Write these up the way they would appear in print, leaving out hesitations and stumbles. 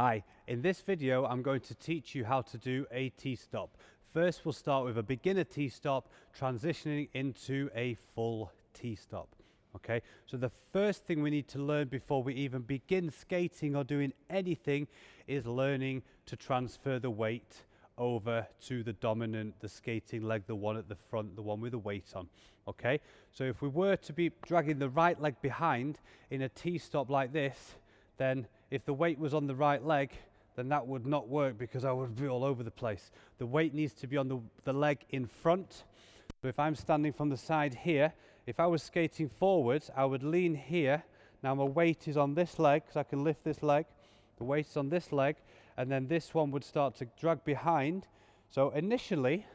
Hi, in this video I'm going to teach you how to do a T-stop. First we'll start with a beginner T-stop, transitioning into a full T-stop. Okay, so the first thing we need to learn before we even begin skating or doing anything is learning to transfer the weight over to the dominant, the skating leg, the one at the front, the one with the weight on. Okay, so if we were to be dragging the right leg behind in a T-stop like this, then if the weight was on the right leg, then that would not work because I would be all over the place. The weight needs to be on the leg in front. So if I'm standing from the side here, if I was skating forwards, I would lean here. Now my weight is on this leg, because I can lift this leg. The weight is on this leg, and then this one would start to drag behind. So initially,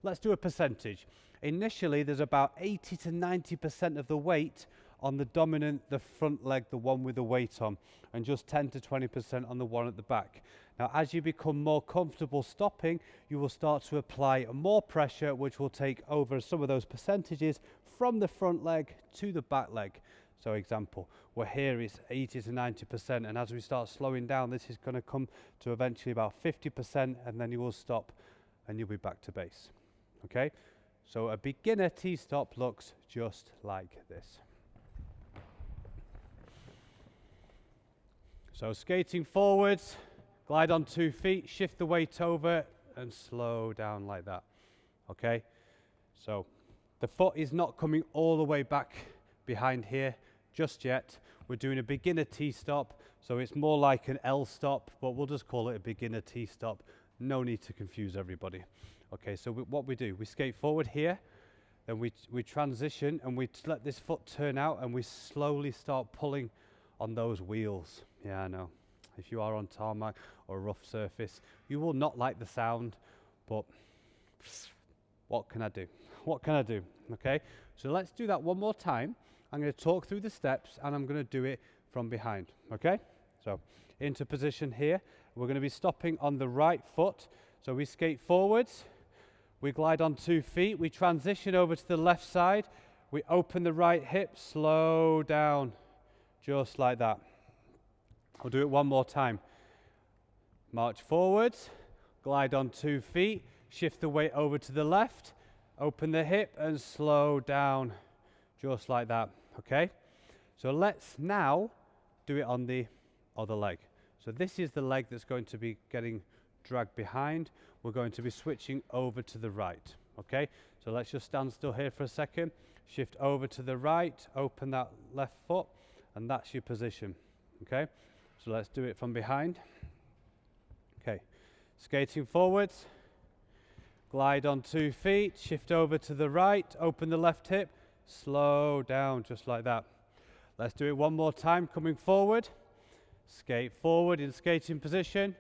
let's do a percentage. Initially, there's about 80 to 90% of the weight on the dominant, the front leg, the one with the weight on, and just 10 to 20% on the one at the back. Now, as you become more comfortable stopping, you will start to apply more pressure, which will take over some of those percentages from the front leg to the back leg. So example, where here is 80 to 90%, and as we start slowing down, this is going to come to eventually about 50%, and then you will stop and you'll be back to base. Okay, so a beginner T-stop looks just like this. So skating forwards, glide on 2 feet, shift the weight over and slow down like that. Okay, so the foot is not coming all the way back behind here just yet. We're doing a beginner T-stop, so it's more like an L stop, but we'll just call it a beginner T-stop. No need to confuse everybody. Okay, so what we do, we skate forward here, then we transition and we let this foot turn out and we slowly start pulling on those wheels. Yeah, I know. If you are on tarmac or a rough surface, you will not like the sound, but what can I do? What can I do? Okay, so let's do that one more time. I'm going to talk through the steps and I'm going to do it from behind. Okay, so into position here. We're going to be stopping on the right foot. So we skate forwards, we glide on 2 feet, we transition over to the left side, we open the right hip, slow down, just like that. We'll do it one more time. March forwards, glide on 2 feet, shift the weight over to the left, open the hip and slow down, just like that. Okay, so let's now do it on the other leg. So this is the leg that's going to be getting dragged behind. We're going to be switching over to the right. Okay, so let's just stand still here for a second, shift over to the right, open that left foot, and that's your position. Okay, so let's do it from behind. Okay, skating forwards, glide on 2 feet, shift over to the right, open the left hip, slow down, just like that. Let's do it one more time, coming forward, skate forward in skating position,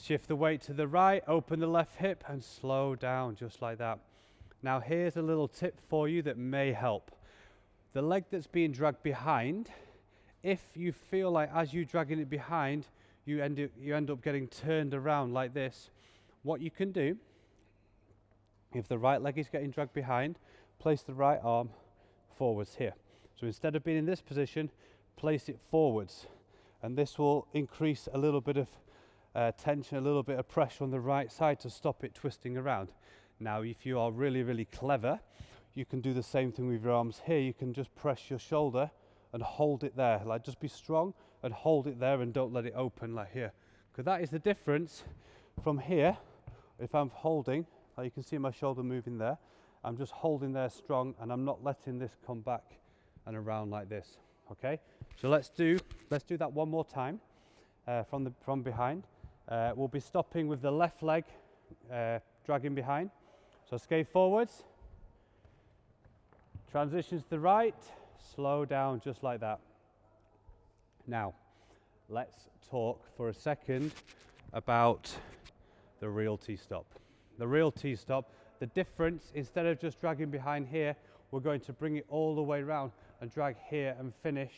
shift the weight to the right, open the left hip and slow down, just like that. Now here's a little tip for you that may help. The leg that's being dragged behind, if you feel like as you're dragging it behind, you end up getting turned around like this, what you can do, if the right leg is getting dragged behind, place the right arm forwards here. So instead of being in this position, place it forwards. And this will increase a little bit of tension, a little bit of pressure on the right side to stop it twisting around. Now, if you are really, really clever, you can do the same thing with your arms here. You can just press your shoulder and hold it there. Like, just be strong and hold it there and don't let it open like here. Because that is the difference from here. If I'm holding, like you can see my shoulder moving there, I'm just holding there strong and I'm not letting this come back and around like this. Okay, so let's do that one more time from behind. We'll be stopping with the left leg dragging behind. So skate forwards, transition to the right, slow down just like that. Now, let's talk for a second about the real T-stop. The real T-stop, the difference, instead of just dragging behind here, we're going to bring it all the way around and drag here and finish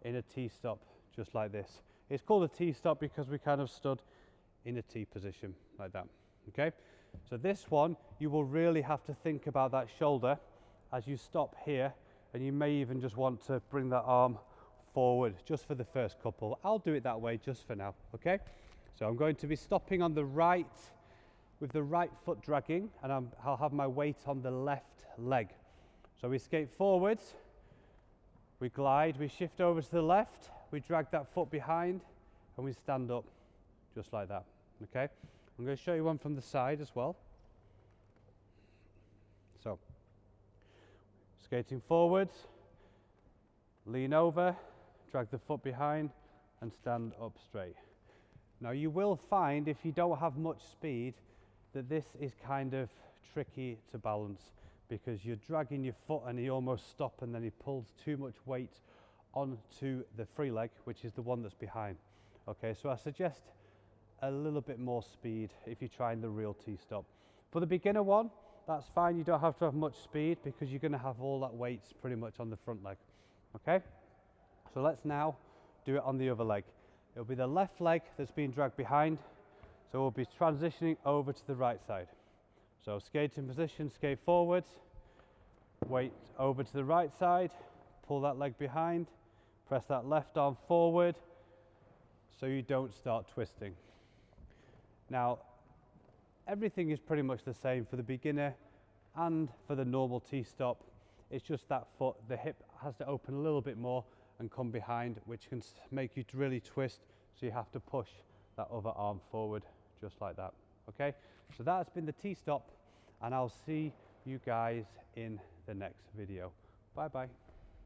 in a T-stop just like this. It's called a T-stop because we kind of stood in a T position like that. Okay, so this one you will really have to think about that shoulder as you stop here, and you may even just want to bring that arm forward just for the first couple. I'll do it that way just for now, okay? So I'm going to be stopping on the right with the right foot dragging, and I'll have my weight on the left leg. So we skate forwards, we glide, we shift over to the left, we drag that foot behind, and we stand up just like that, okay? I'm going to show you one from the side as well. So, skating forwards, lean over, drag the foot behind, and stand up straight. Now you will find, if you don't have much speed, that this is kind of tricky to balance, because you're dragging your foot and you almost stop, and then he pulls too much weight onto the free leg, which is the one that's behind. Okay, so I suggest a little bit more speed if you're trying the real T-stop. For the beginner one, that's fine. You don't have to have much speed because you're going to have all that weight pretty much on the front leg. Okay, so let's now do it on the other leg. It'll be the left leg that's being dragged behind, so we'll be transitioning over to the right side. So skate in position, skate forwards, weight over to the right side, pull that leg behind, press that left arm forward so you don't start twisting. Now, everything is pretty much the same for the beginner and for the normal T-stop. It's just that foot, the hip has to open a little bit more and come behind, which can make you really twist, so you have to push that other arm forward just like that. Okay, so that's been the T-stop, and I'll see you guys in the next video. Bye bye.